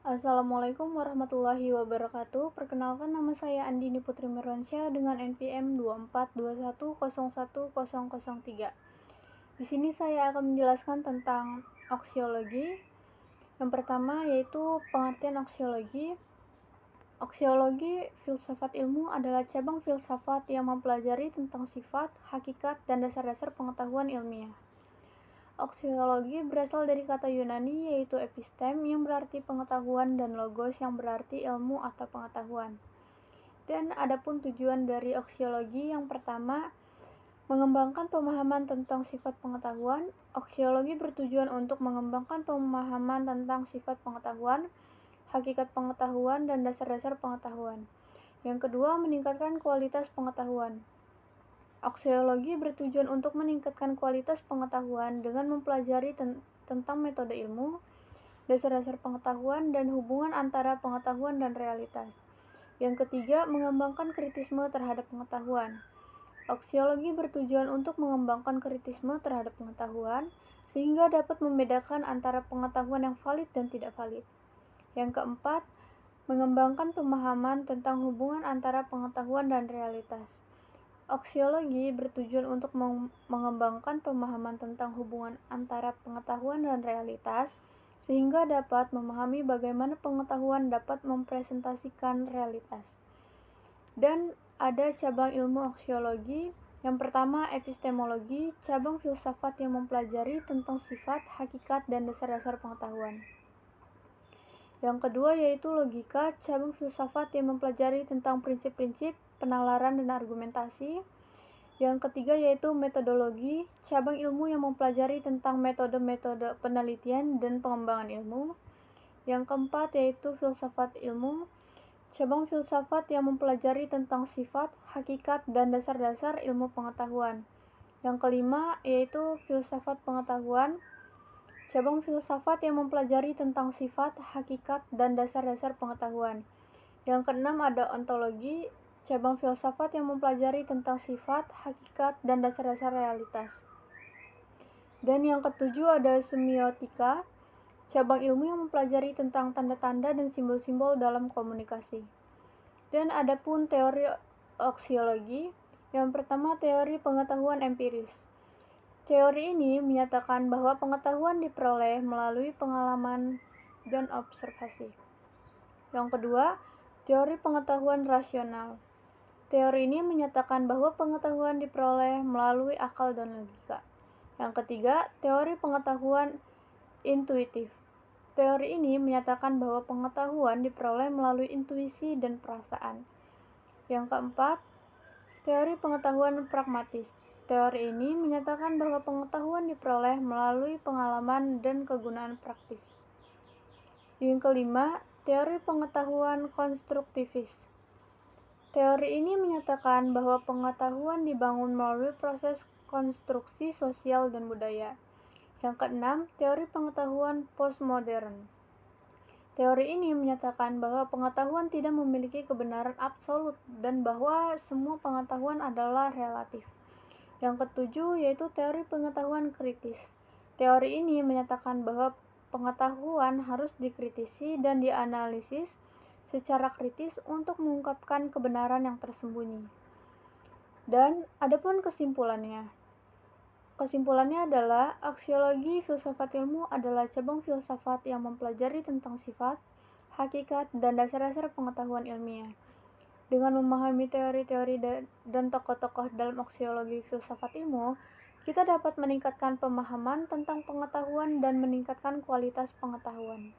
Assalamualaikum warahmatullahi wabarakatuh. Perkenalkan, nama saya Andini Putri Mirwansyah dengan NPM 2421011003. Di sini saya akan menjelaskan tentang aksiologi. Yang pertama yaitu pengertian aksiologi. Aksiologi filsafat ilmu adalah cabang filsafat yang mempelajari tentang sifat, hakikat, dan dasar-dasar pengetahuan ilmiah. Aksiologi berasal dari kata Yunani yaitu epistem yang berarti pengetahuan dan logos yang berarti ilmu atau pengetahuan. Dan adapun tujuan dari aksiologi, yang pertama, mengembangkan pemahaman tentang sifat pengetahuan. Aksiologi bertujuan untuk mengembangkan pemahaman tentang sifat pengetahuan, hakikat pengetahuan, dan dasar-dasar pengetahuan. Yang kedua, meningkatkan kualitas pengetahuan. Aksiologi bertujuan untuk meningkatkan kualitas pengetahuan dengan mempelajari tentang metode ilmu, dasar-dasar pengetahuan, dan hubungan antara pengetahuan dan realitas. Yang ketiga, mengembangkan kritisme terhadap pengetahuan. Aksiologi bertujuan untuk mengembangkan kritisme terhadap pengetahuan sehingga dapat membedakan antara pengetahuan yang valid dan tidak valid. Yang keempat, mengembangkan pemahaman tentang hubungan antara pengetahuan dan realitas. Aksiologi bertujuan untuk mengembangkan pemahaman tentang hubungan antara pengetahuan dan realitas sehingga dapat memahami bagaimana pengetahuan dapat mempresentasikan realitas. Dan ada cabang ilmu aksiologi. Yang pertama, epistemologi, cabang filsafat yang mempelajari tentang sifat, hakikat, dan dasar-dasar pengetahuan. Yang kedua yaitu logika, cabang filsafat yang mempelajari tentang prinsip-prinsip, penalaran, dan argumentasi. Yang ketiga yaitu metodologi, cabang ilmu yang mempelajari tentang metode-metode penelitian dan pengembangan ilmu. Yang keempat yaitu filsafat ilmu, cabang filsafat yang mempelajari tentang sifat, hakikat, dan dasar-dasar ilmu pengetahuan. Yang kelima yaitu filsafat pengetahuan, cabang filsafat yang mempelajari tentang sifat, hakikat, dan dasar-dasar pengetahuan. Yang keenam ada ontologi, cabang filsafat yang mempelajari tentang sifat, hakikat, dan dasar-dasar realitas. Dan yang ketujuh ada semiotika, cabang ilmu yang mempelajari tentang tanda-tanda dan simbol-simbol dalam komunikasi. Dan adapun teori aksiologi, yang pertama teori pengetahuan empiris. Teori ini menyatakan bahwa pengetahuan diperoleh melalui pengalaman dan observasi. Yang kedua, teori pengetahuan rasional. Teori ini menyatakan bahwa pengetahuan diperoleh melalui akal dan logika. Yang ketiga, teori pengetahuan intuitif. Teori ini menyatakan bahwa pengetahuan diperoleh melalui intuisi dan perasaan. Yang keempat, teori pengetahuan pragmatis. Teori ini menyatakan bahwa pengetahuan diperoleh melalui pengalaman dan kegunaan praktis. Yang kelima, teori pengetahuan konstruktivis. Teori ini menyatakan bahwa pengetahuan dibangun melalui proses konstruksi sosial dan budaya. Yang keenam, teori pengetahuan postmodern. Teori ini menyatakan bahwa pengetahuan tidak memiliki kebenaran absolut dan bahwa semua pengetahuan adalah relatif. Yang ketujuh yaitu teori pengetahuan kritis. Teori ini menyatakan bahwa pengetahuan harus dikritisi dan dianalisis secara kritis untuk mengungkapkan kebenaran yang tersembunyi. Dan adapun kesimpulannya. Kesimpulannya adalah aksiologi filsafat ilmu adalah cabang filsafat yang mempelajari tentang sifat, hakikat, dan dasar-dasar pengetahuan ilmiah. Dengan memahami teori-teori dan tokoh-tokoh dalam aksiologi filsafat ilmu, kita dapat meningkatkan pemahaman tentang pengetahuan dan meningkatkan kualitas pengetahuan.